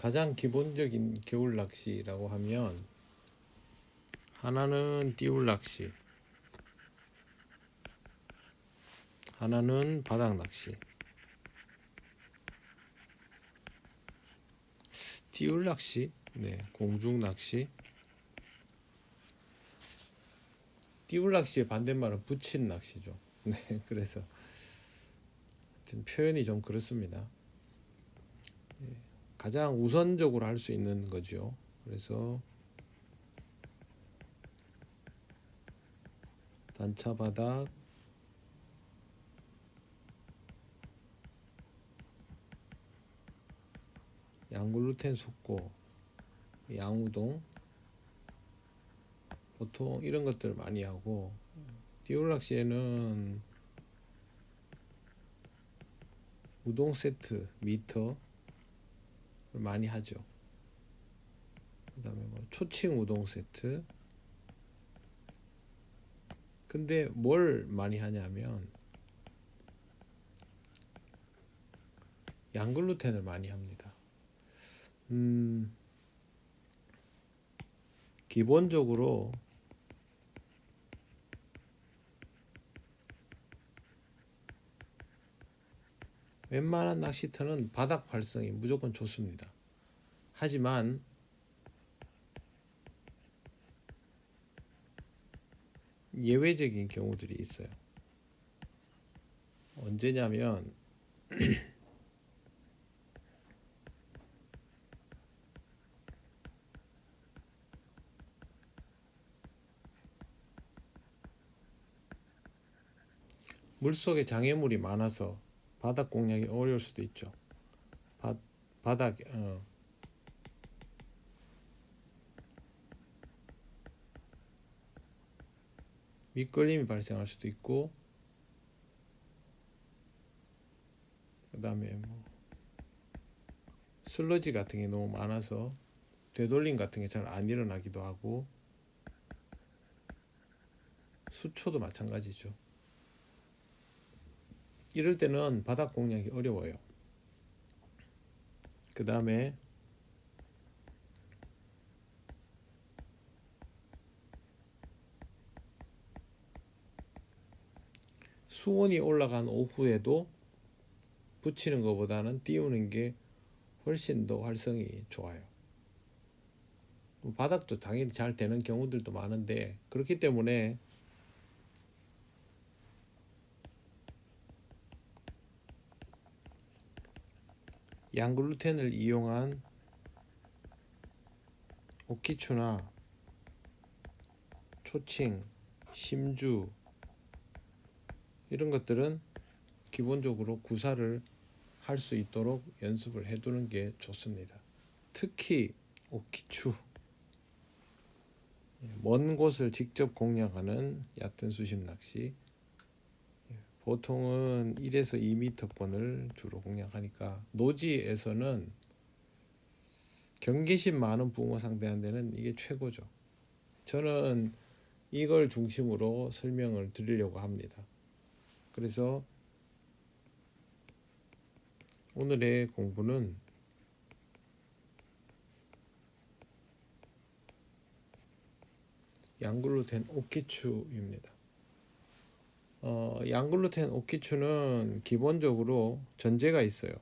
가장 기본적인 겨울 낚시라고 하면 하나는 띄울 낚시, 하나는 바닥 낚시. 띄울 낚시, 공중 낚시. 띄울 낚시의 반대말은 붙인 낚시죠. 그래서 표현이 좀 그렇습니다. 가장 우선적으로 할 수 있는 거죠. 그래서 단차 바닥, 양글루텐 속고, 양우동, 보통 이런 것들 많이 하고, 띄울 낚시에는 우동 세트, 미터 많이 하죠. 그 다음에 초칭 우동 세트. 근데 뭘 많이 하냐면 양글루텐을 많이 합니다. 기본적으로 웬만한 낚시터는 바닥 활성이 무조건 좋습니다. 하지만 예외적인 경우들이 있어요. 언제냐면 물속에 장애물이 많아서 바닥 공략이 어려울 수도 있죠. 바닥 밑걸림이 발생할 수도 있고, 그 다음에 슬러지 같은 게 너무 많아서 되돌림 같은 게 잘 안 일어나기도 하고, 수초도 마찬가지죠. 이럴 때는 바닥 공략이 어려워요. 그 다음에 수온이 올라간 오후에도 붙이는 것보다는 띄우는 게 훨씬 더 활성이 좋아요. 바닥도 당연히 잘 되는 경우들도 많은데, 그렇기 때문에 양글루텐을 이용한 오키추나 초칭, 심주 이런 것들은 기본적으로 구사를 할 수 있도록 연습을 해두는 게 좋습니다. 특히 오키추, 먼 곳을 직접 공략하는 얕은 수심 낚시, 보통은 1에서 2m권을 주로 공략하니까 노지에서는 경계심 많은 붕어 상대하는 데는 이게 최고죠. 저는 이걸 중심으로 설명을 드리려고 합니다. 그래서 오늘의 공부는 양글루텐 오키추입니다. 양글루텐 오키추는 기본적으로 전제가 있어요.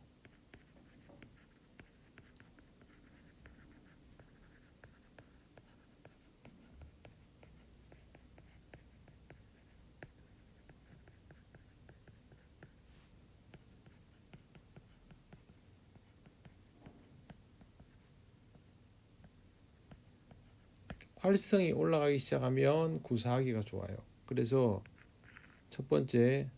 활성이 올라가기 시작하면 구사하기가 좋아요. 그래서 첫 번째,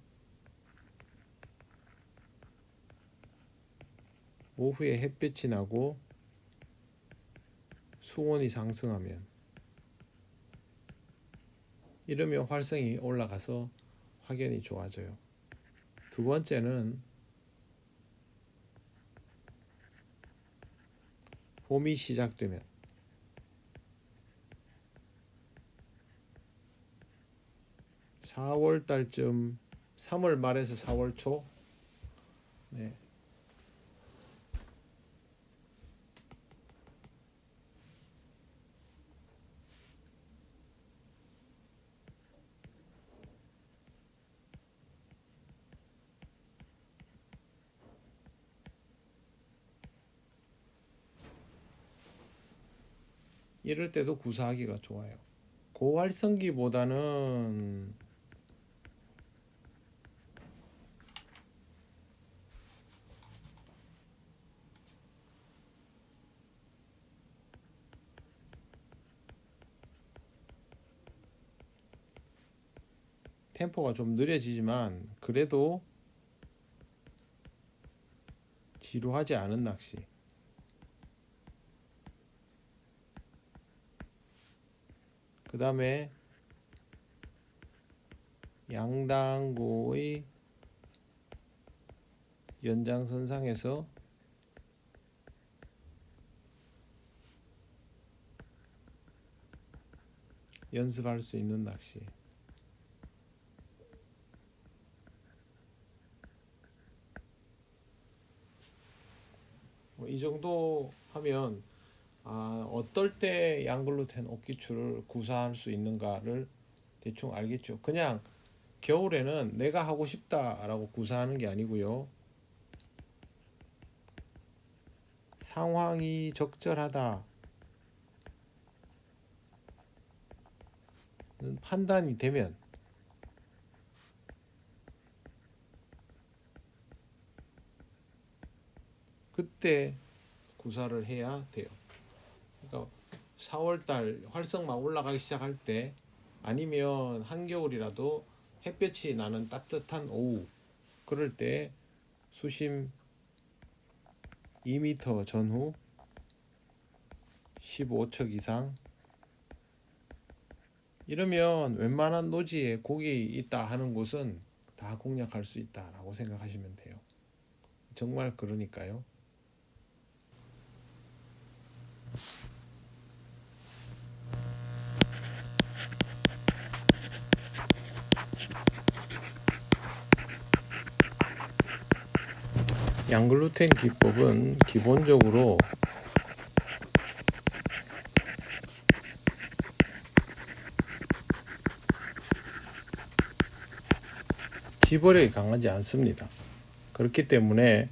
오후에 햇빛이 나고 수온이 상승하면, 이러면 활성이 올라가서 확연히 좋아져요. 두 번째는 봄이 시작되면, 4월 달쯤, 3월 말에서 4월 초, 이럴 때도 구사하기가 좋아요. 고활성기보다는 템포가 좀 느려지지만 그래도 지루하지 않은 낚시. 그 다음에 양당구의 연장선상에서 연습할 수 있는 낚시. 이 정도 하면 어떨 때 양글루텐 옥기추를 구사할 수 있는가를 대충 알겠죠. 그냥 겨울에는 내가 하고 싶다라고 구사하는 게 아니고요. 상황이 적절하다 판단이 되면 그때 구사를 해야 돼요. 그러니까 4월달 활성막 올라가기 시작할 때 아니면 한겨울이라도 햇볕이 나는 따뜻한 오후 그럴 때 수심 2m 전후 15척 이상 이러면 웬만한 노지에 고기 있다 하는 곳은 다 공략할 수 있다라고 생각하시면 돼요. 정말 그러니까요. 양글루텐 기법은 기본적으로 지버력이 강하지 않습니다. 그렇기 때문에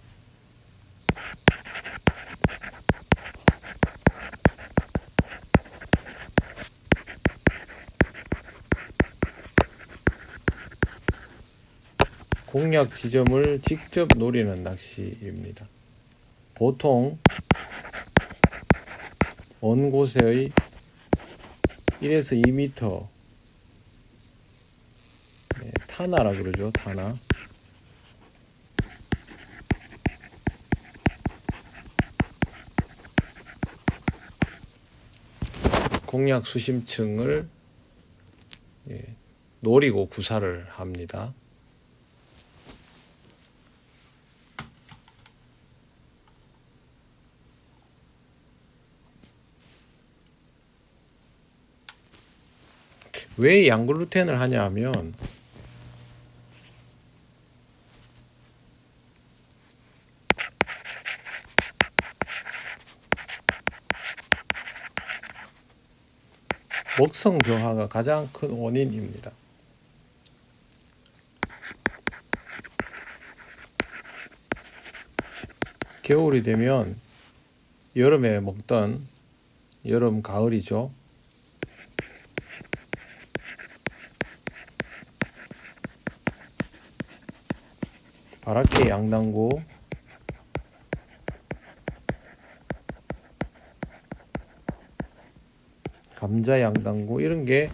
공략 지점을 직접 노리는 낚시입니다. 보통 먼 곳의 1에서 2m 타나라 그러죠. 타나 공략 수심층을 노리고 구사를 합니다. 왜 양글루텐을 하냐 하면 먹성 저하가 가장 큰 원인입니다. 겨울이 되면 여름에 먹던 여름 가을이죠. 바라케 양당고 감자 양당고 이런 게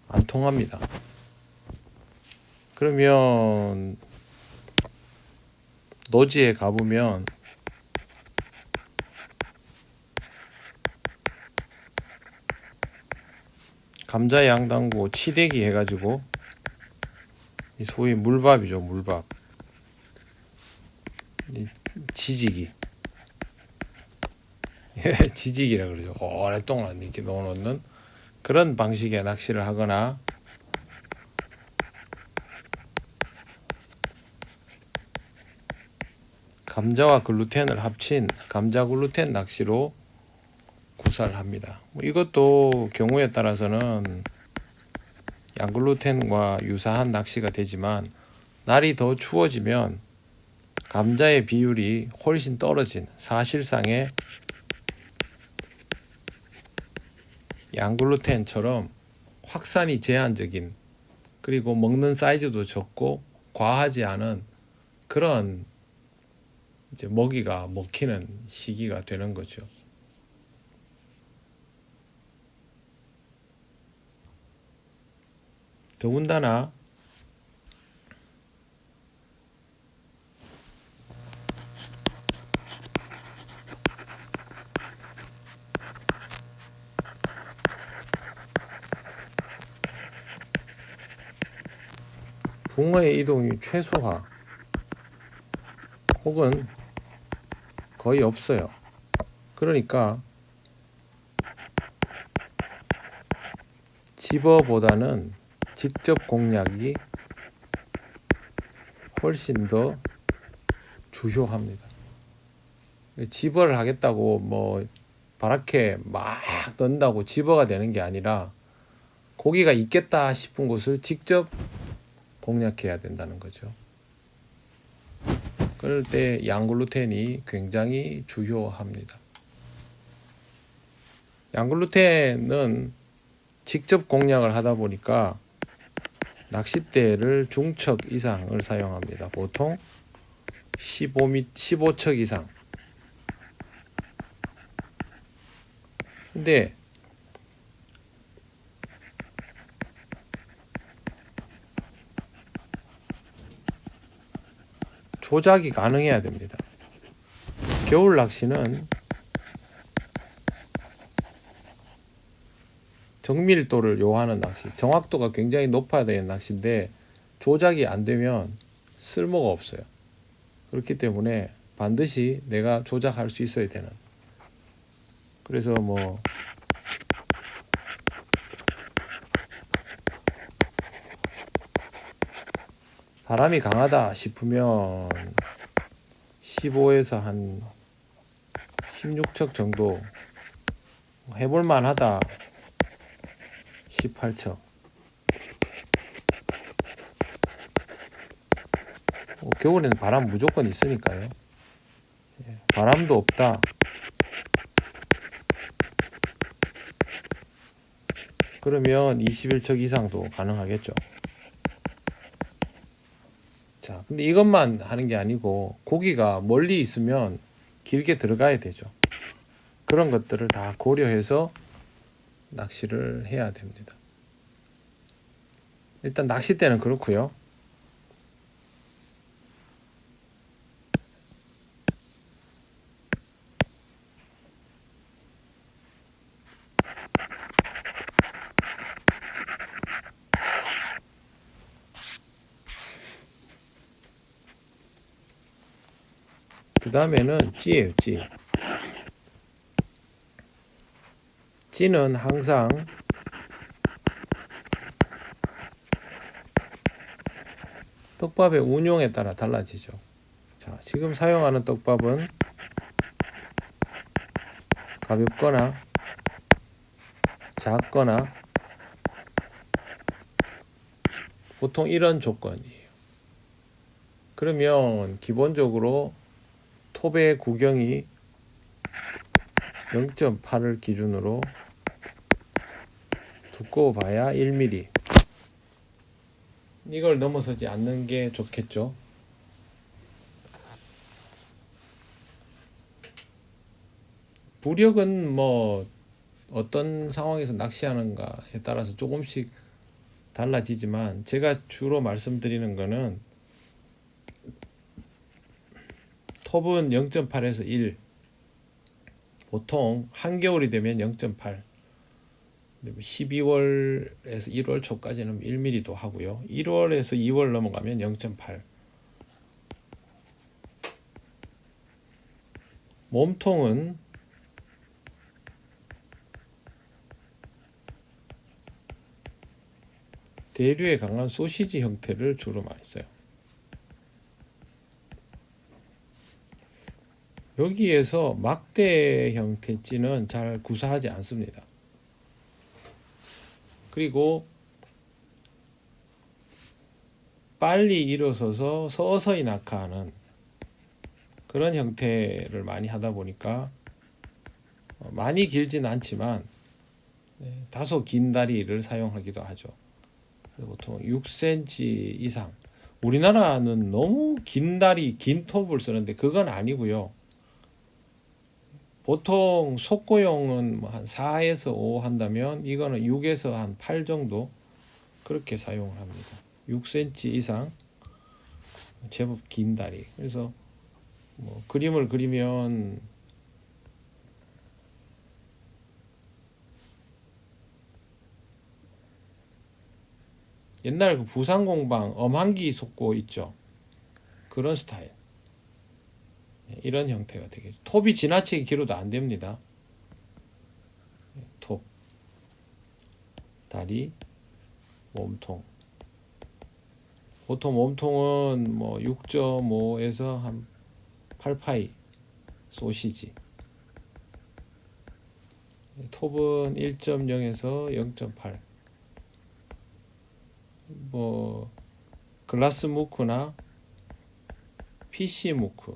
안 통합니다. 그러면 노지에 가보면 감자 양당고 치대기 해가지고 소위 물밥이죠. 물밥 지지기 지지기라 그러죠. 오랫동안 이렇게 넣어놓는 그런 방식의 낚시를 하거나 감자와 글루텐을 합친 감자 글루텐 낚시로 구사를 합니다. 이것도 경우에 따라서는 양글루텐과 유사한 낚시가 되지만 날이 더 추워지면 감자의 비율이 훨씬 떨어진 사실상의 양글루텐처럼 확산이 제한적인, 그리고 먹는 사이즈도 적고 과하지 않은 그런 이제 먹이가 먹히는 시기가 되는 거죠. 더군다나 붕어의 이동이 최소화 혹은 거의 없어요. 그러니까 집어보다는 직접 공략이 훨씬 더 주요합니다. 집어를 하겠다고 뭐 바랗게 막 넣는다고 집어가 되는 게 아니라 고기가 있겠다 싶은 곳을 직접 공략해야 된다는 거죠. 그럴 때 양글루텐이 굉장히 주요합니다. 양글루텐은 직접 공략을 하다 보니까 낚싯대를 중척 이상을 사용합니다. 보통 15척 이상. 근데 조작이 가능해야 됩니다. 겨울 낚시는 정밀도를 요하는 낚시, 정확도가 굉장히 높아야 되는 낚시인데 조작이 안 되면 쓸모가 없어요. 그렇기 때문에 반드시 내가 조작할 수 있어야 되는. 그래서 뭐 바람이 강하다 싶으면 15에서 한 16척 정도, 해볼만 하다 18척. 겨울에는 바람 무조건 있으니까요. 바람도 없다 그러면 21척 이상도 가능하겠죠. 자, 근데 이것만 하는 게 아니고 고기가 멀리 있으면 길게 들어가야 되죠. 그런 것들을 다 고려해서 낚시를 해야 됩니다. 일단 낚싯대는 그렇고요. 그 다음에는 찌예요. 찌. 찌는 항상 떡밥의 운용에 따라 달라지죠. 자, 지금 사용하는 떡밥은 가볍거나 작거나 보통 이런 조건이에요. 그러면 기본적으로 톱의 구경이 0.8을 기준으로 두꺼워 봐야 1mm. 이걸 넘어서지 않는 게 좋겠죠. 부력은 뭐 어떤 상황에서 낚시하는가에 따라서 조금씩 달라지지만 제가 주로 말씀드리는 거는 톱은 0.8에서 1, 보통 한겨울이 되면 0.8, 12월에서 1월 초까지는 1mm도 하고요. 1월에서 2월 넘어가면 0.8. 몸통은 대류에 강한 소시지 형태를 주로 많이 써요. 여기에서 막대 형태 찌는 잘 구사하지 않습니다. 그리고 빨리 일어서서 서서히 낙하하는 그런 형태를 많이 하다 보니까 많이 길진 않지만 다소 긴 다리를 사용하기도 하죠. 보통 6cm 이상. 우리나라는 너무 긴 다리, 긴 톱을 쓰는데 그건 아니고요. 보통 속고용은 한 4에서 5 한다면 이거는 6에서 한 8 정도 그렇게 사용을 합니다. 6cm 이상 제법 긴 다리. 그래서 뭐 그림을 그리면 옛날 그 부산공방 엄한기 속고 있죠. 그런 스타일. 이런 형태가 되겠죠. 톱이 지나치게 길어도 안 됩니다. 톱, 다리, 몸통. 보통 몸통은 뭐 6.5에서 한 8파이 소시지. 톱은 1.0에서 0.8. 뭐 글라스 무크나 PC 무크.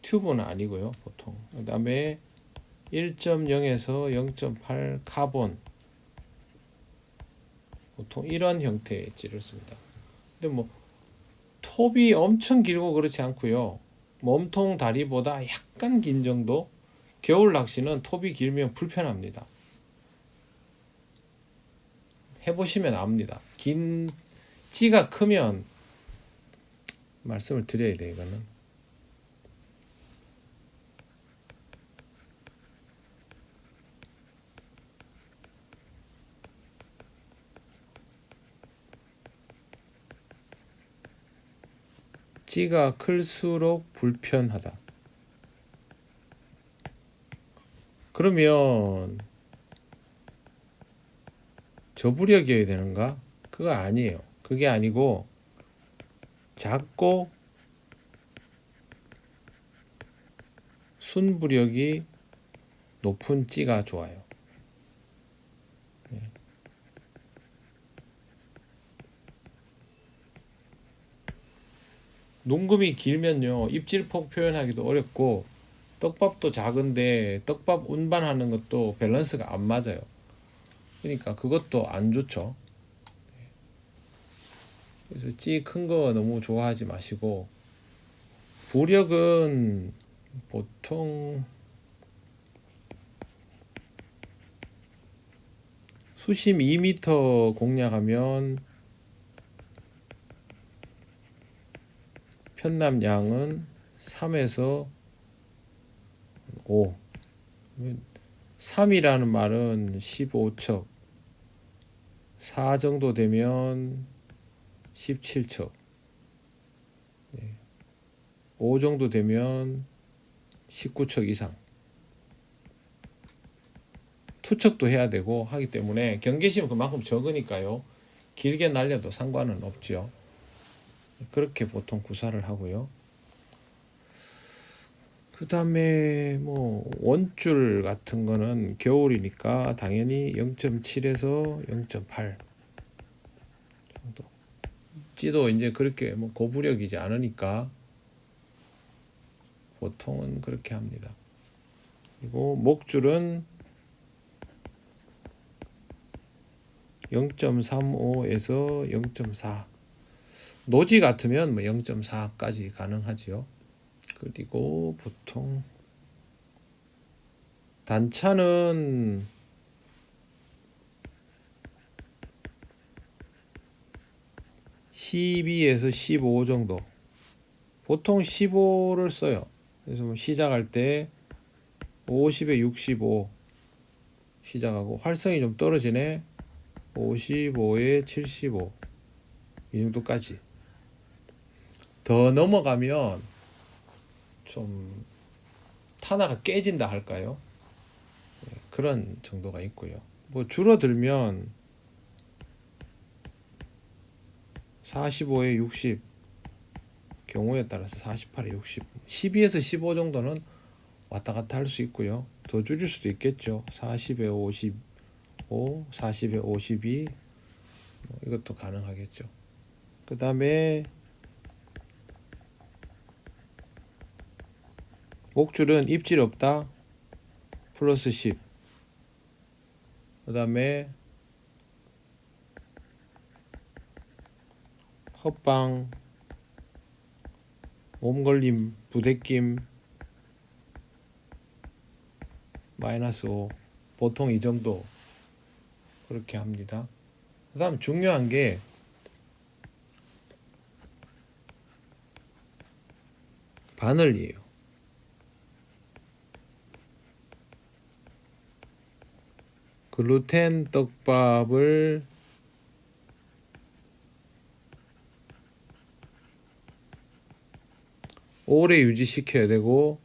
튜브는 아니고요, 보통. 그다음에 1.0에서 0.8 카본. 보통 이런 형태의 엣지를 씁니다. 근데 뭐 톱이 엄청 길고 그렇지 않고요. 몸통 다리보다 약간 긴 정도. 겨울 낚시는 톱이 길면 불편합니다. 해보시면 압니다. 긴 찌가 크면 말씀을 드려야 돼. 이거는 찌가 클수록 불편하다. 그러면 저부력이어야 되는가? 그거 아니에요. 그게 아니고 작고 순부력이 높은 찌가 좋아요. 농금이 길면요, 입질폭 표현하기도 어렵고 떡밥도 작은데 떡밥 운반하는 것도 밸런스가 안 맞아요. 그러니까 그것도 안 좋죠. 그래서 찌 큰 거 너무 좋아하지 마시고, 부력은 보통 수심 2m 공략하면 편납량은 3에서 5. 3이라는 말은 15척, 4 정도 되면 17척, 5 정도 되면 19척 이상. 투척도 해야 되고 하기 때문에 경계심은 그만큼 적으니까요. 길게 날려도 상관은 없죠. 그렇게 보통 구사를 하고요. 그 다음에 뭐 원줄 같은 거는 겨울이니까 당연히 0.7에서 0.8 정도. 찌도 이제 그렇게 뭐 고부력이지 않으니까 보통은 그렇게 합니다. 그리고 목줄은 0.35에서 0.4. 노지 같으면 뭐 0.4까지 가능하지요. 그리고 보통 단차는 12에서 15 정도. 보통 15를 써요. 그래서 뭐 시작할 때 50에 65 시작하고, 활성이 좀 떨어지네 55에 75 이 정도까지. 더 넘어가면 좀 타나가 깨진다 할까요? 그런 정도가 있고요. 뭐 줄어들면 45에 60, 경우에 따라서 48에 60, 12에서 15 정도는 왔다 갔다 할 수 있고요. 더 줄일 수도 있겠죠. 40에 55, 40에 52 이것도 가능하겠죠. 그 다음에 목줄은 입질 없다 플러스 10, 그 다음에 헛방, 몸걸림, 부대낌 -5 보통 이 정도 그렇게 합니다. 그 다음 중요한 게 바늘이에요. 글루텐 떡밥을 오래 유지시켜야 되고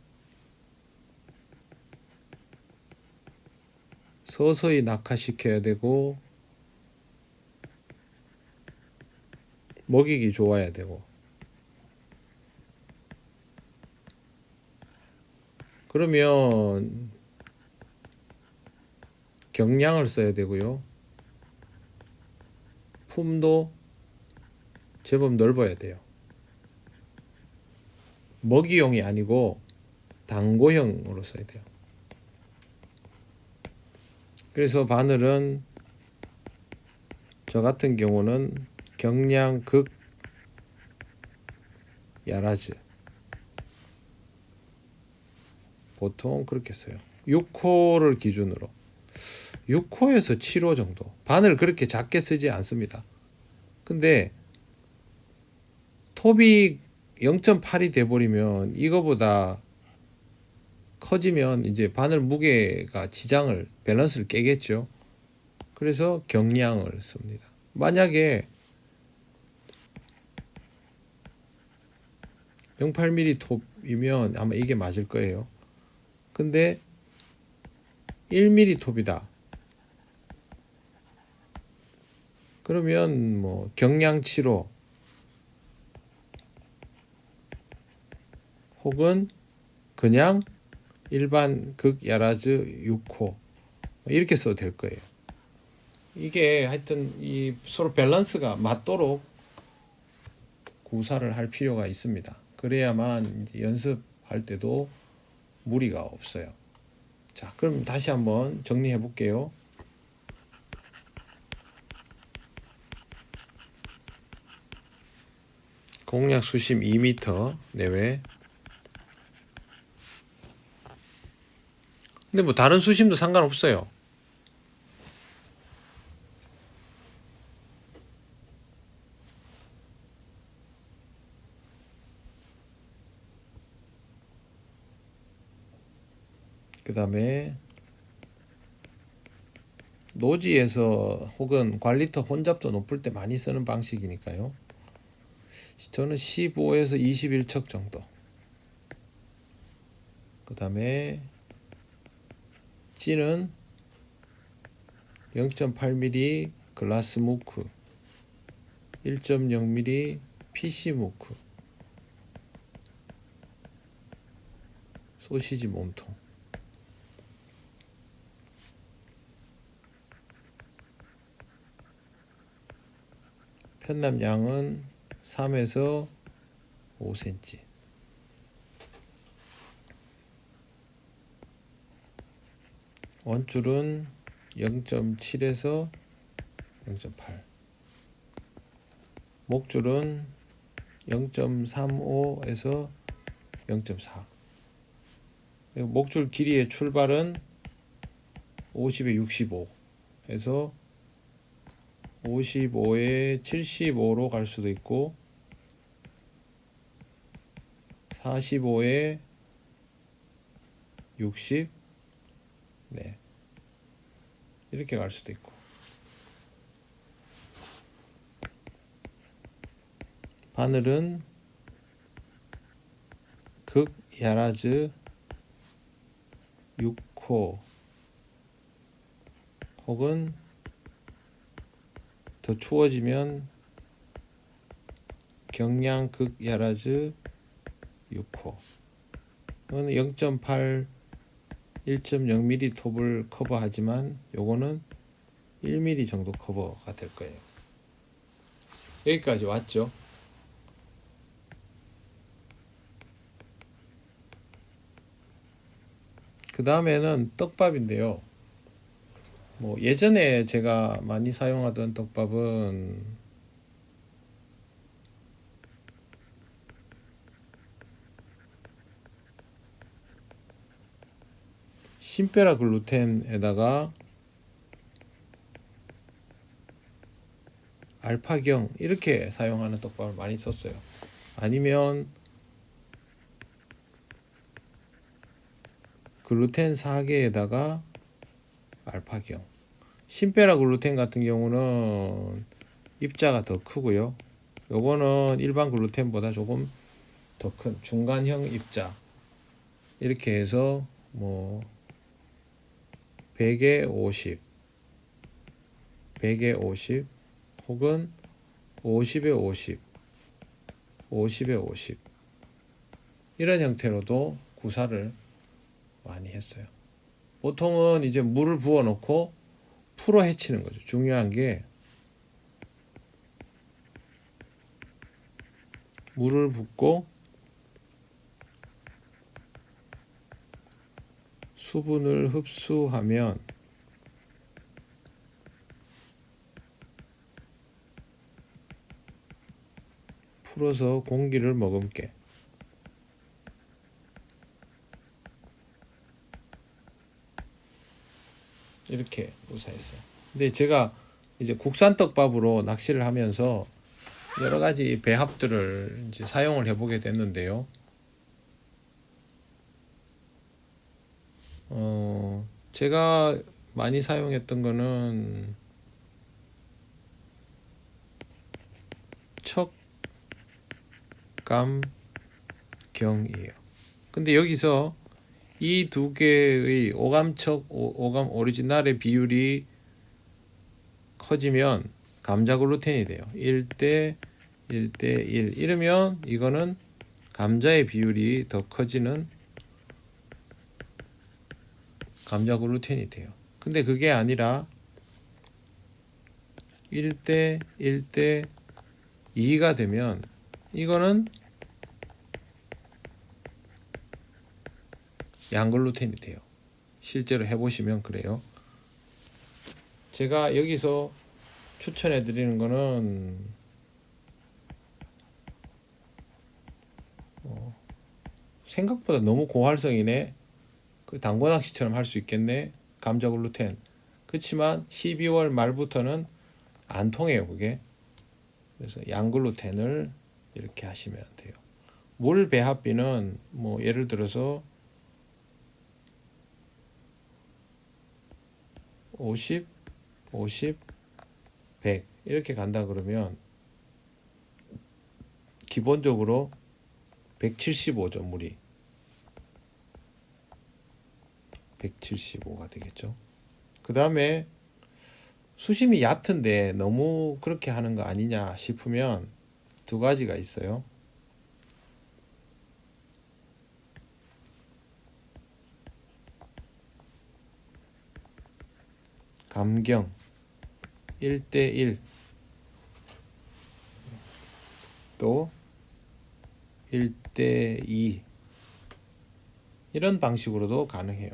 서서히 낙하시켜야 되고 먹이기 좋아야 되고 그러면 경량을 써야 되고요. 품도 제법 넓어야 돼요. 먹이용이 아니고 당고형으로 써야 돼요. 그래서 바늘은 저 같은 경우는 경량 극 야라즈 보통 그렇게 써요. 6호를 기준으로 6호에서 7호 정도. 바늘 그렇게 작게 쓰지 않습니다. 근데 톱이 0.8이 돼버리면 이거보다 커지면 이제 바늘 무게가 지장을 밸런스를 깨겠죠. 그래서 경량을 씁니다. 만약에 0.8mm 톱이면 아마 이게 맞을 거예요. 근데 1mm 톱이다. 그러면 뭐 경량 7호 혹은 그냥 일반 극 야라즈 6호 이렇게 써도 될 거예요. 이게 하여튼 이 서로 밸런스가 맞도록 구사를 할 필요가 있습니다. 그래야만 이제 연습할 때도 무리가 없어요. 자, 그럼 다시 한번 정리해 볼게요. 공략 수심 2m 내외. 근데 뭐 다른 수심도 상관없어요. 그 다음에 노지에서 혹은 관리터 혼잡도 높을 때 많이 쓰는 방식이니까요. 저는 15에서 21척 정도. 그 다음에 찌는 0.8mm 글라스 무크, 1.0mm PC 무크, 소시지 몸통. 편납량은 3에서 5cm. 원줄은 0.7에서 0.8. 목줄은 0.35에서 0.4. 그리고 목줄 길이의 출발은 50에 65에서 55에 75로 갈 수도 있고 45에 60 네. 이렇게 갈 수도 있고 바늘은 극 야라즈 6호 혹은 더 추워지면 경량 극 야라즈 6호. 이거는 0.8, 1.0mm 톱을 커버하지만 요거는 1mm 정도 커버가 될 거예요. 여기까지 왔죠? 그 다음에는 떡밥인데요. 뭐 예전에 제가 많이 사용하던 떡밥은 신베라 글루텐에다가 알파경 이렇게 사용하는 떡밥을 많이 썼어요. 아니면 글루텐 4개에다가 알파경. 신베라 글루텐 같은 경우는 입자가 더 크고요. 요거는 일반 글루텐보다 조금 더 큰 중간형 입자. 이렇게 해서 뭐 100에 50, 100에 50 혹은 50에 50, 50에 50 이런 형태로도 구사를 많이 했어요. 보통은 이제 물을 부어 놓고 풀어 헤치는 거죠. 중요한 게 물을 붓고 수분을 흡수하면 풀어서 공기를 머금게. 이렇게 구사했어요. 근데 제가 이제 국산 떡밥으로 낚시를 하면서 여러 가지 배합들을 이제 사용을 해보게 됐는데요. 제가 많이 사용했던 거는 척감경이에요. 근데 여기서 이 두 개의 오감척, 오감 오리지널의 비율이 커지면 감자 글루텐이 돼요. 1대 1대 1 이러면 이거는 감자의 비율이 더 커지는 감자 글루텐이 돼요. 근데 그게 아니라 1대 1대 2가 되면 이거는 양글루텐이 돼요. 실제로 해보시면 그래요. 제가 여기서 추천해 드리는 거는 생각보다 너무 고활성이네. 그 당구 낚시처럼 할 수 있겠네. 감자 글루텐. 그렇지만 12월 말부터는 안 통해요, 그게. 그래서 양글루텐을 이렇게 하시면 돼요. 물 배합비는 뭐 예를 들어서 50, 50, 100 이렇게 간다 그러면 기본적으로 175죠, 물이. 175가 되겠죠. 그 다음에 수심이 얕은데 너무 그렇게 하는 거 아니냐 싶으면 두 가지가 있어요. 감경 1대1 또 1대2 이런 방식으로도 가능해요.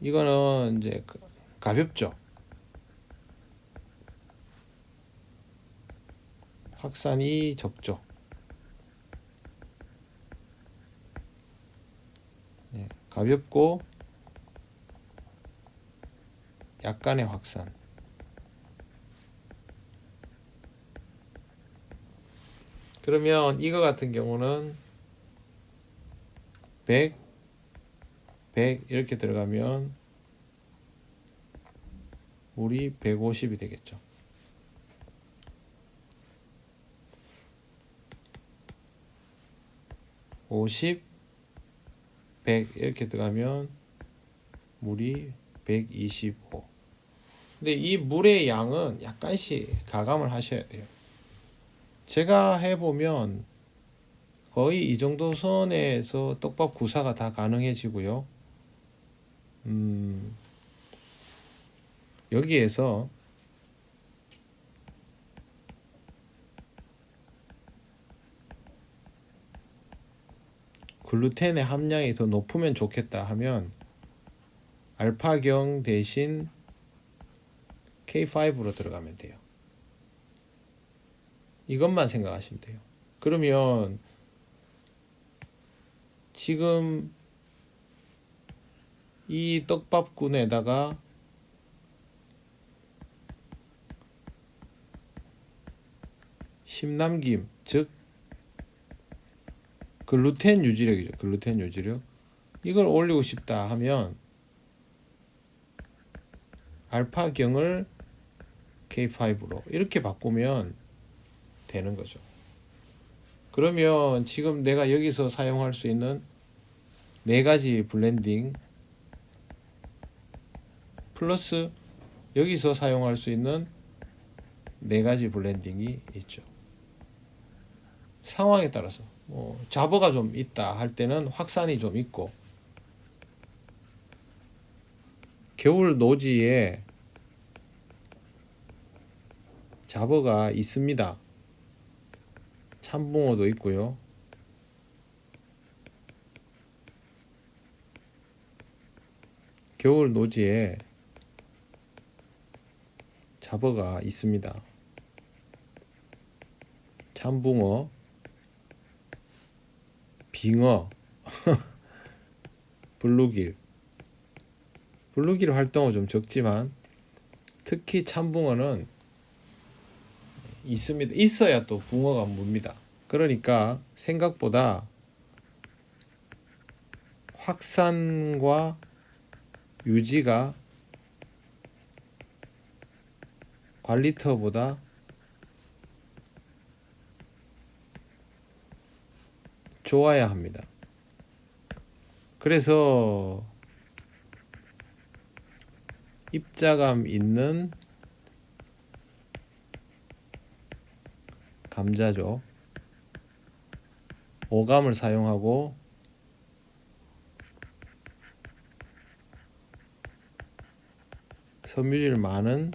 이거는 이제 가볍죠. 확산이 적죠. 네, 가볍고 약간의 확산. 그러면 이거 같은 경우는 100, 100 이렇게 들어가면 물이 150이 되겠죠. (50) 100 이렇게 들어가면 물이 125. 근데 이 물의 양은 약간씩 가감을 하셔야 돼요. 제가 해보면 거의 이 정도 선에서 떡밥 구사가 다 가능해지고요. 여기에서 글루텐의 함량이 더 높으면 좋겠다 하면 알파경 대신 K5로 들어가면 돼요. 이것만 생각하시면 돼요. 그러면 지금 이 떡밥군에다가 심남김, 즉 글루텐 유지력이죠. 글루텐 유지력. 이걸 올리고 싶다 하면 알파경을 K5로 이렇게 바꾸면 되는 거죠. 그러면 지금 내가 여기서 사용할 수 있는 4가지 블렌딩 플러스 여기서 사용할 수 있는 4가지 블렌딩이 있죠. 상황에 따라서 잡어가 좀 있다 할 때는 확산이 좀 있고, 겨울 노지에 잡어가 있습니다. 참붕어도 있고요. 겨울 노지에 잡어가 있습니다. 참붕어, 빙어, 블루길 활동은 좀 적지만 특히 참붕어는 있습니다. 있어야 또 붕어가 뭅니다. 그러니까 생각보다 확산과 유지가 관리터보다 좋아야 합니다. 그래서 입자감 있는 감자죠. 오감을 사용하고 섬유질 많은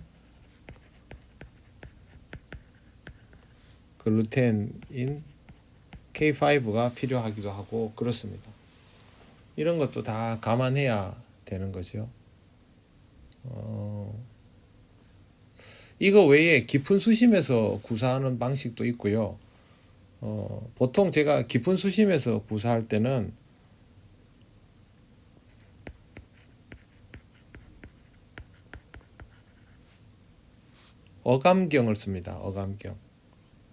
글루텐인 K5가 필요하기도 하고 그렇습니다. 이런 것도 다 감안해야 되는 거죠. 이거 외에 깊은 수심에서 구사하는 방식도 있고요. 보통 제가 깊은 수심에서 구사할 때는 어감경을 씁니다. 어감경.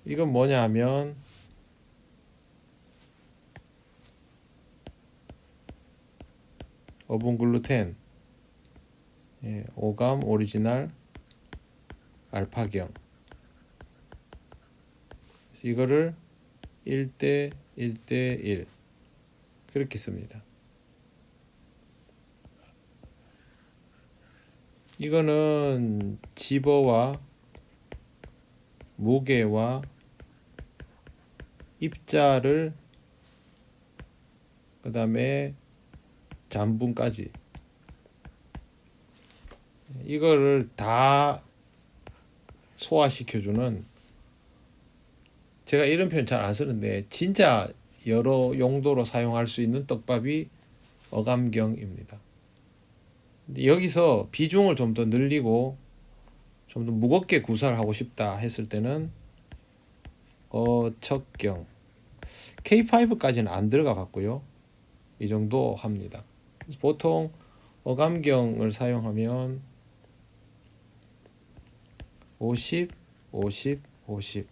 이건 뭐냐 하면 어분글루텐, 오감 오리지널 알파경. 그래서 이거를 1대 1대 1 그렇게 씁니다. 이거는 집어와 무게와 입자를 그 다음에 잔분까지 이거를 다 소화시켜주는, 제가 이런 표현 잘 안 쓰는데 진짜 여러 용도로 사용할 수 있는 떡밥이 어감경입니다. 여기서 비중을 좀 더 늘리고 좀 더 무겁게 구사를 하고 싶다 했을 때는 어척경 K5까지는 안 들어가 봤고요. 이 정도 합니다. 보통 어감경을 사용하면 50, 50, 50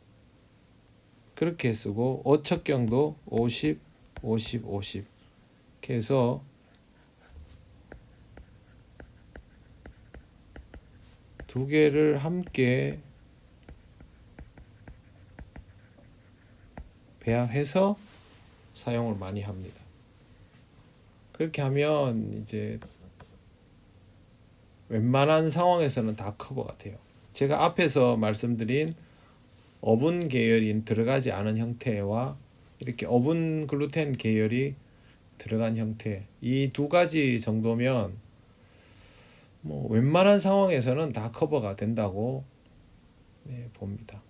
그렇게 쓰고 어척경도 50, 50, 50 이렇게 해서 두 개를 함께 배합해서 사용을 많이 합니다. 그렇게 하면 이제 웬만한 상황에서는 다 커버가 돼요. 제가 앞에서 말씀드린 어분 계열이 들어가지 않은 형태와 이렇게 어분 글루텐 계열이 들어간 형태, 이 2가지 정도면 뭐 웬만한 상황에서는 다 커버가 된다고 봅니다.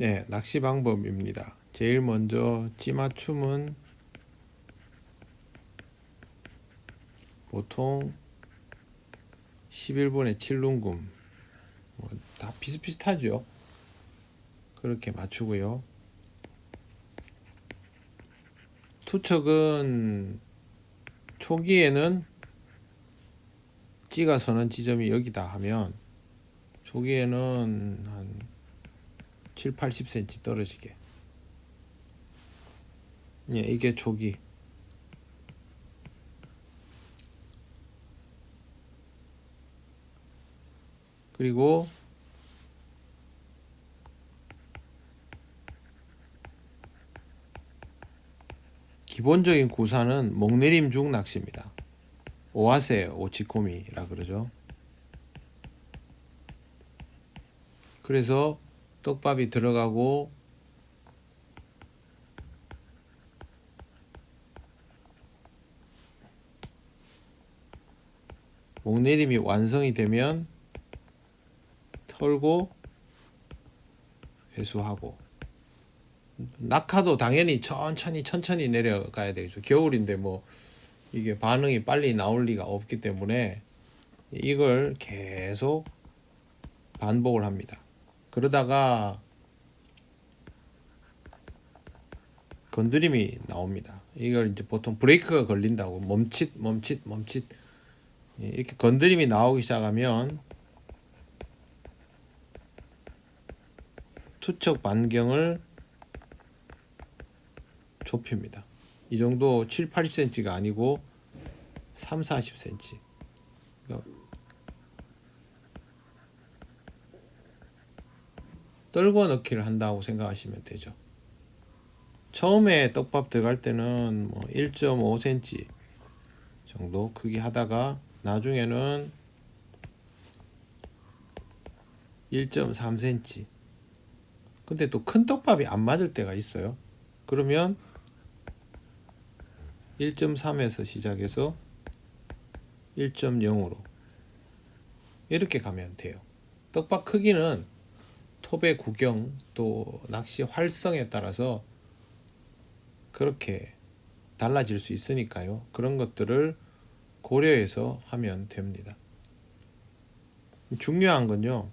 네, 낚시 방법입니다. 제일 먼저 찌맞춤은 보통 11분의 7눈금 다 비슷비슷하죠. 그렇게 맞추고요. 투척은 초기에는 찌가 서는 지점이 여기다 하면 초기에는 한 7, 80cm 떨어지게. 예, 이게 초기. 그리고 기본적인 구사는 목내림 중 낚시입니다. 오아세 오치코미라 그러죠. 그래서 떡밥이 들어가고 목내림이 완성이 되면 털고 회수하고, 낙하도 당연히 천천히 내려가야 되죠. 겨울인데 뭐 이게 반응이 빨리 나올 리가 없기 때문에 이걸 계속 반복을 합니다. 그러다가 건드림이 나옵니다. 이걸 이제 보통 브레이크가 걸린다고 멈칫 이렇게 건드림이 나오기 시작하면 투척 반경을 좁힙니다. 이 정도 7, 80cm가 아니고 3, 40cm. 떨궈 넣기를 한다고 생각하시면 되죠. 처음에 떡밥 들어갈 때는 뭐 1.5cm 정도 크기 하다가 나중에는 1.3cm. 근데 또 큰 떡밥이 안 맞을 때가 있어요. 그러면 1.3에서 시작해서 1.0으로 이렇게 가면 돼요. 떡밥 크기는 톱의 구경 또 낚시 활성에 따라서 그렇게 달라질 수 있으니까요. 그런 것들을 고려해서 하면 됩니다. 중요한 건요,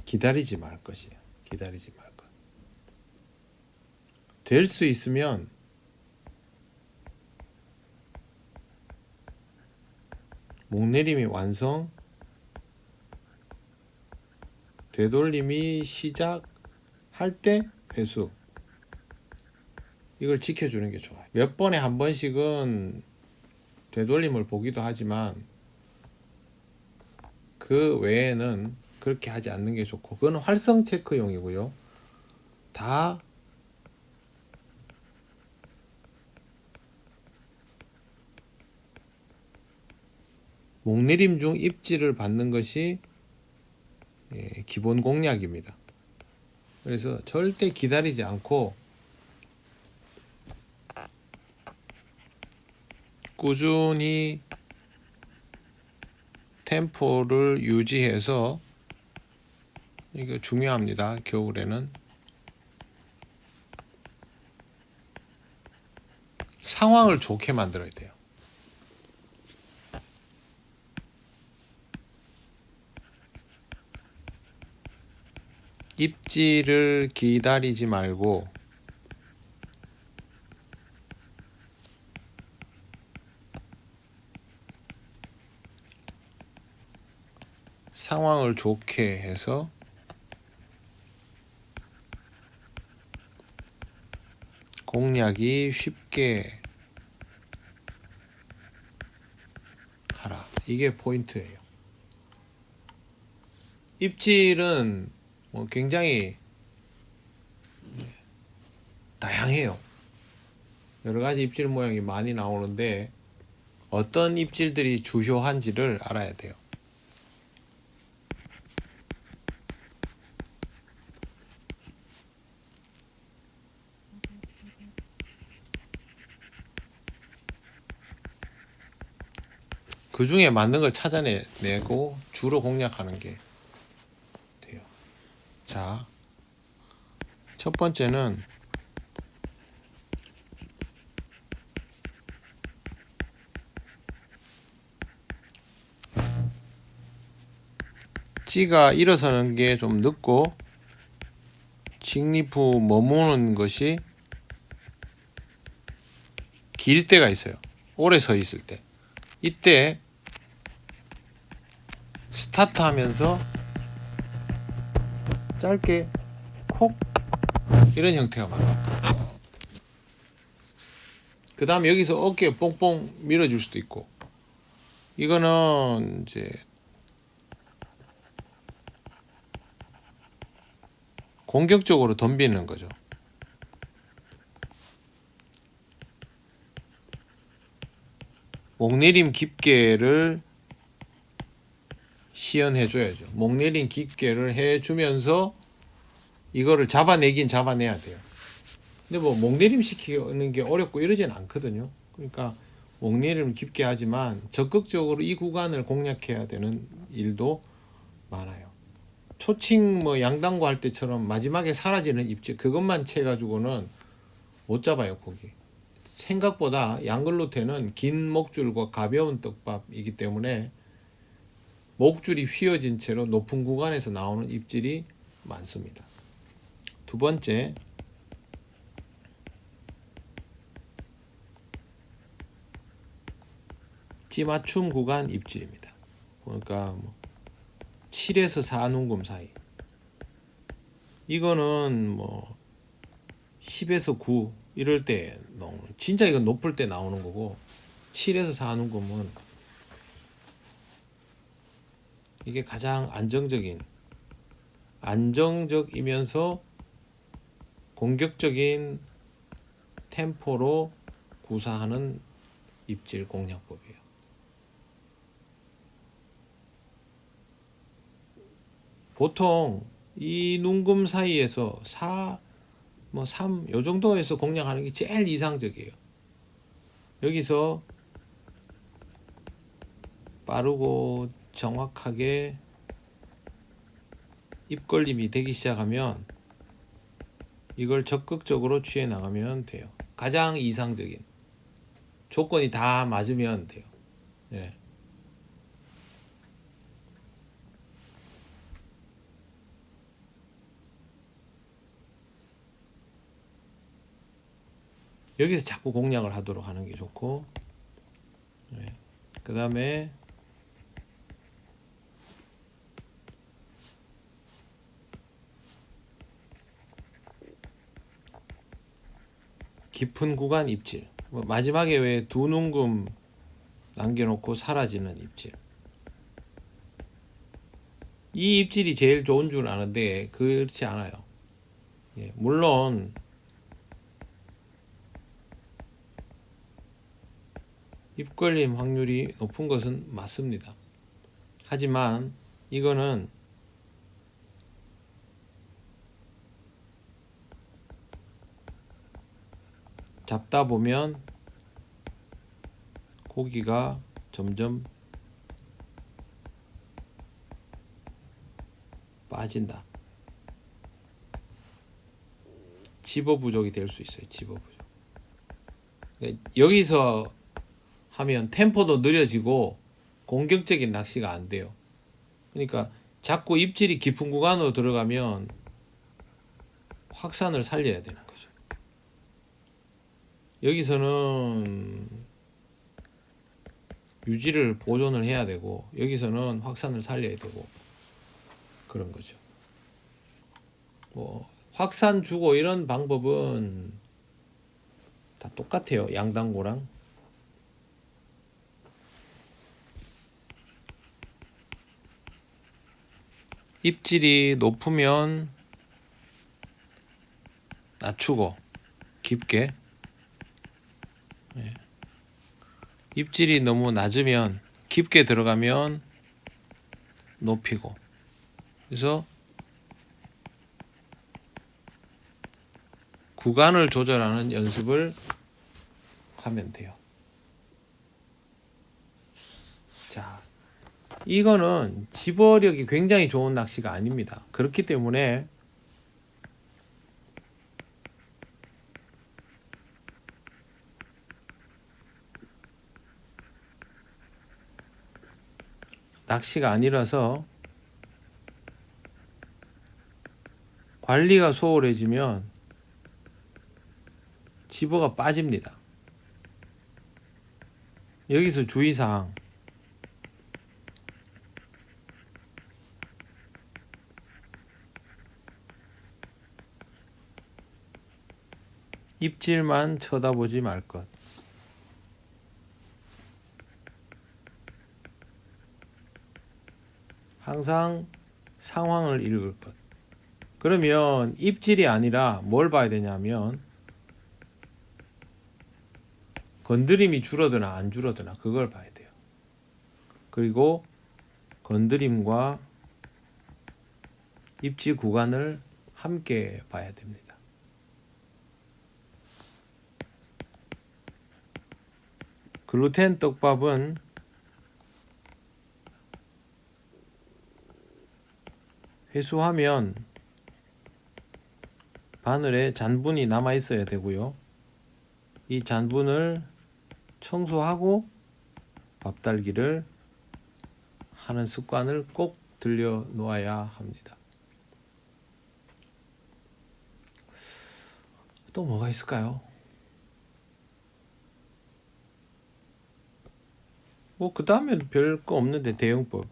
기다리지 말 것이에요. 기다리지 말 것. 될 수 있으면 목내림이 완성, 되돌림이 시작할 때 회수. 이걸 지켜주는 게 좋아요. 몇 번에 한 번씩은 되돌림을 보기도 하지만 그 외에는 그렇게 하지 않는 게 좋고, 그건 활성 체크용이고요. 다 목내림 중 입질을 받는 것이 기본 공략입니다. 그래서 절대 기다리지 않고 꾸준히 템포를 유지해서, 이거 중요합니다. 겨울에는 상황을 좋게 만들어야 돼요. 입질을 기다리지 말고 상황을 좋게 해서 공략이 쉽게 하라. 이게 포인트예요. 입질은 굉장히 다양해요. 여러 가지 입질 모양이 많이 나오는데 어떤 입질들이 주요한지를 알아야 돼요. 그 중에 맞는 걸 찾아내고 주로 공략하는 게 돼요. 자, 첫 번째는 찌가 일어서는 게 좀 늦고 직립 후 머무는 것이 길 때가 있어요. 오래 서 있을 때. 이때 스타트 하면서 짧게 콕 이런 형태가 많아요. 그 다음에 여기서 어깨 뽕뽕 밀어줄 수도 있고, 이거는 이제 공격적으로 덤비는 거죠. 목내림 깊게를 시연해 줘야죠. 목내림 깊게를 해주면서 이거를 잡아내긴 잡아내야 돼요. 근데 뭐 목내림 시키는 게 어렵고 이러진 않거든요. 그러니까 목내림을 깊게 하지만 적극적으로 이 구간을 공략해야 되는 일도 많아요. 초칭 뭐 양당구 할 때처럼 마지막에 사라지는 입질 그것만 채 가지고는 못 잡아요. 거기 생각보다 양글루테는 긴 목줄과 가벼운 떡밥이기 때문에 목줄이 휘어진 채로 높은 구간에서 나오는 입질이 많습니다. 두 번째, 찌맞춤 구간 입질입니다. 그러니까 뭐 7에서 4눈금 사이. 이거는 뭐 10에서 9 이럴 때 나오는, 진짜 이건 높을 때 나오는 거고, 7에서 4눈금은 이게 가장 안정적이면서 공격적인 템포로 구사하는 입질 공략법이에요. 보통 이 눈금 사이에서 4, 뭐 3, 요 정도에서 공략하는 게 제일 이상적이에요. 여기서 빠르고 정확하게 입걸림이 되기 시작하면 이걸 적극적으로 취해 나가면 돼요. 가장 이상적인 조건이 다 맞으면 돼요. 예. 여기서 자꾸 공략을 하도록 하는 게 좋고, 예. 그 다음에 깊은 구간 입질, 마지막에 왜 두 눈금 남겨놓고 사라지는 입질, 이 입질이 제일 좋은 줄 아는데 그렇지 않아요. 예, 물론 입걸림 확률이 높은 것은 맞습니다. 하지만 이거는 잡다 보면 고기가 점점 빠진다. 집어 부족이 될 수 있어요. 집어 부족. 여기서 하면 템포도 느려지고 공격적인 낚시가 안 돼요. 그러니까 자꾸 입질이 깊은 구간으로 들어가면 확산을 살려야 되는 거죠. 여기서는 유지를 보존을 해야 되고, 여기서는 확산을 살려야 되고, 그런 거죠. 뭐 확산 주고 이런 방법은 다 똑같아요. 양당고랑. 입질이 높으면 낮추고 깊게, 입질이 너무 낮으면 깊게 들어가면 높이고, 그래서 구간을 조절하는 연습을 하면 돼요. 자, 이거는 집어력이 굉장히 좋은 낚시가 아닙니다. 그렇기 때문에 낚시가 아니라서 관리가 소홀해지면 집어가 빠집니다. 여기서 주의사항. 입질만 쳐다보지 말 것. 항상 상황을 읽을 것. 그러면 입질이 아니라 뭘 봐야 되냐면 건드림이 줄어드나 안 줄어드나 그걸 봐야 돼요. 그리고 건드림과 입질 구간을 함께 봐야 됩니다. 글루텐 떡밥은 회수하면 바늘에 잔분이 남아 있어야 되고요. 이 잔분을 청소하고 밥달기를 하는 습관을 꼭 들여 놓아야 합니다. 또 뭐가 있을까요? 뭐 그 다음에 별 거 없는데 대용법.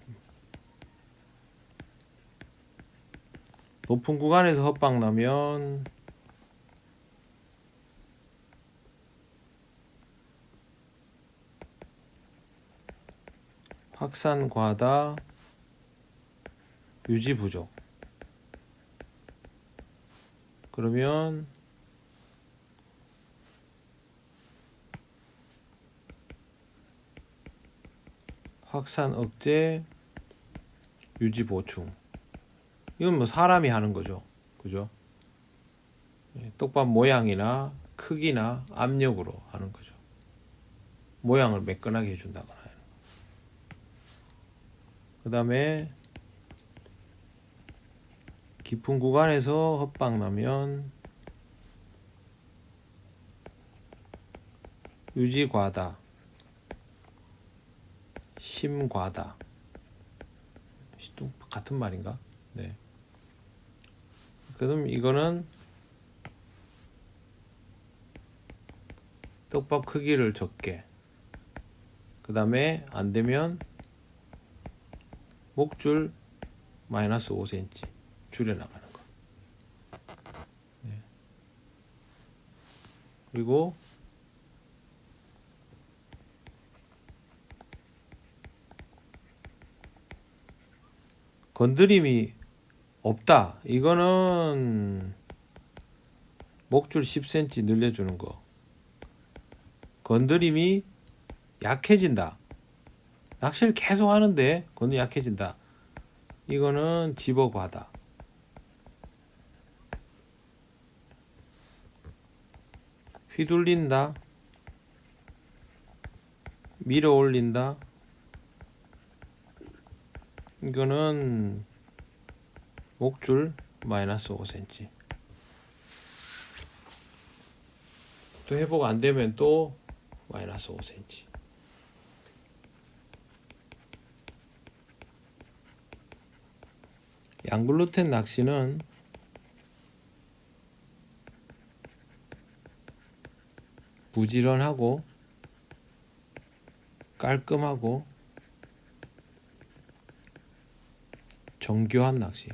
높은 구간에서 헛방 나면 확산 과다, 유지 부족. 그러면 확산 억제, 유지 보충. 이건 뭐 사람이 하는 거죠. 그죠? 떡밥 모양이나 크기나 압력으로 하는 거죠. 모양을 매끈하게 해준다거나. 그 다음에 깊은 구간에서 헛방 나면 유지 과다, 심 과다. 또 같은 말인가? 네. 그럼 이거는 떡밥 크기를 적게. 그 다음에 안 되면 목줄 마이너스 5cm 줄여나가는 거. 네. 그리고 건드림이 없다. 이거는 목줄 10cm 늘려주는 거. 건드림이 약해진다. 낚시를 계속 하는데 건드림이 약해진다. 이거는 집어 과다. 휘둘린다. 밀어 올린다. 이거는 목줄 마이너스 5cm. 또 회복 안 되면 또 마이너스 5cm. 양글루텐 낚시는 부지런하고 깔끔하고 정교한 낚시.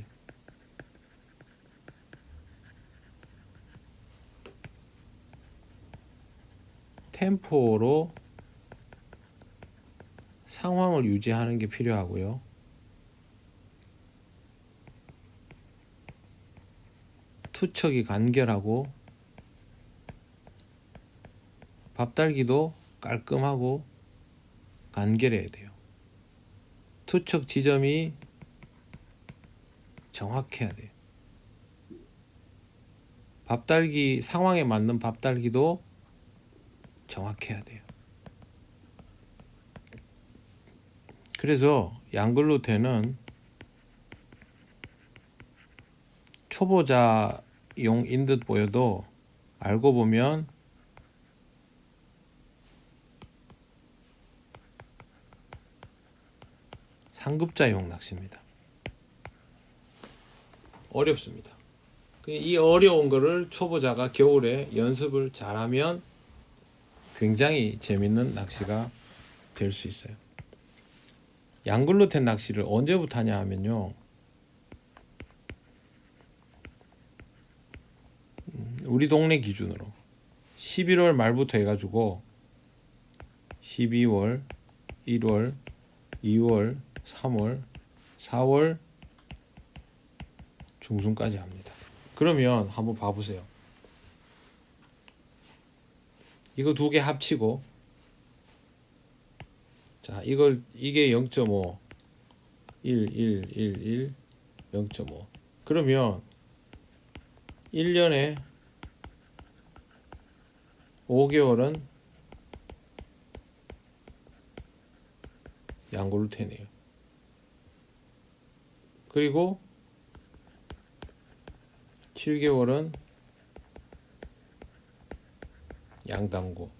템포로 상황을 유지하는 게 필요하고요. 투척이 간결하고 밥달기도 깔끔하고 간결해야 돼요. 투척 지점이 정확해야 돼요. 밥달기 상황에 맞는 밥달기도 정확해야 돼요. 그래서 양글루텐은 초보자용인 듯 보여도 알고 보면 상급자용 낚시입니다. 어렵습니다. 이 어려운 거를 초보자가 겨울에 연습을 잘하면 굉장히 재밌는 낚시가 될 수 있어요. 양글루텐 낚시를 언제부터 하냐 하면요, 우리 동네 기준으로 11월 말부터 해가지고 12월, 1월, 2월, 3월, 4월 중순까지 합니다. 그러면 한번 봐보세요. 이거 두 개 합치고, 자, 이게 0.5, 1, 1, 1, 1, 0.5. 그러면 1년에 5개월은 양글루텐이에요. 그리고 7개월은 양단고.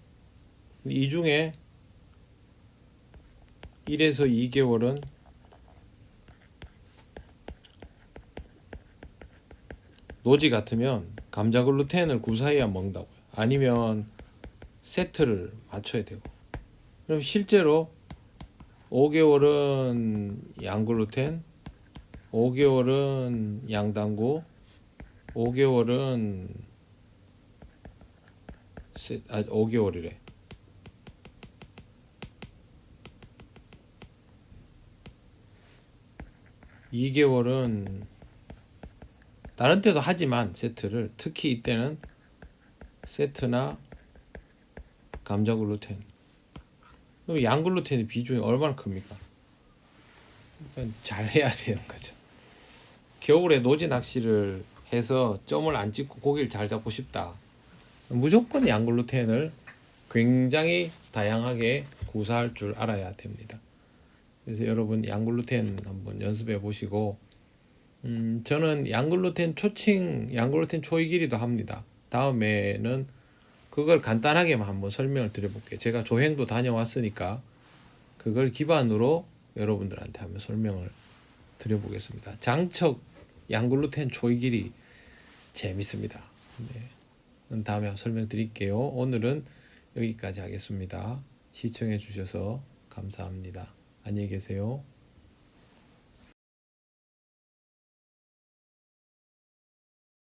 이 중에 1에서 2개월은 노지 같으면 감자글루텐을 구사해야 먹는다고요. 아니면 세트를 맞춰야 되고. 그럼 실제로 5개월은 양글루텐, 5개월은 양단고, 5개월은 5개월이래. 2개월은 다른 때도 하지만 세트를, 특히 이때는 세트나 감자글루텐. 그럼 양글루텐의 비중이 얼마나 큽니까? 그러니까 잘 해야 되는 거죠. 겨울에 노지 낚시를 해서 점을 안 찍고 고기를 잘 잡고 싶다. 무조건 양글루텐을 굉장히 다양하게 구사할 줄 알아야 됩니다. 그래서 여러분 양글루텐 한번 연습해 보시고, 저는 양글루텐 초칭, 양글루텐 초이길이도 합니다. 다음에는 그걸 간단하게만 한번 설명을 드려볼게요. 제가 조행도 다녀왔으니까 그걸 기반으로 여러분들한테 한번 설명을 드려보겠습니다. 장척 양글루텐 초이길이 재밌습니다. 네. 다음에 설명드릴게요. 오늘은 여기까지 하겠습니다. 시청해 주셔서 감사합니다. 안녕히 계세요.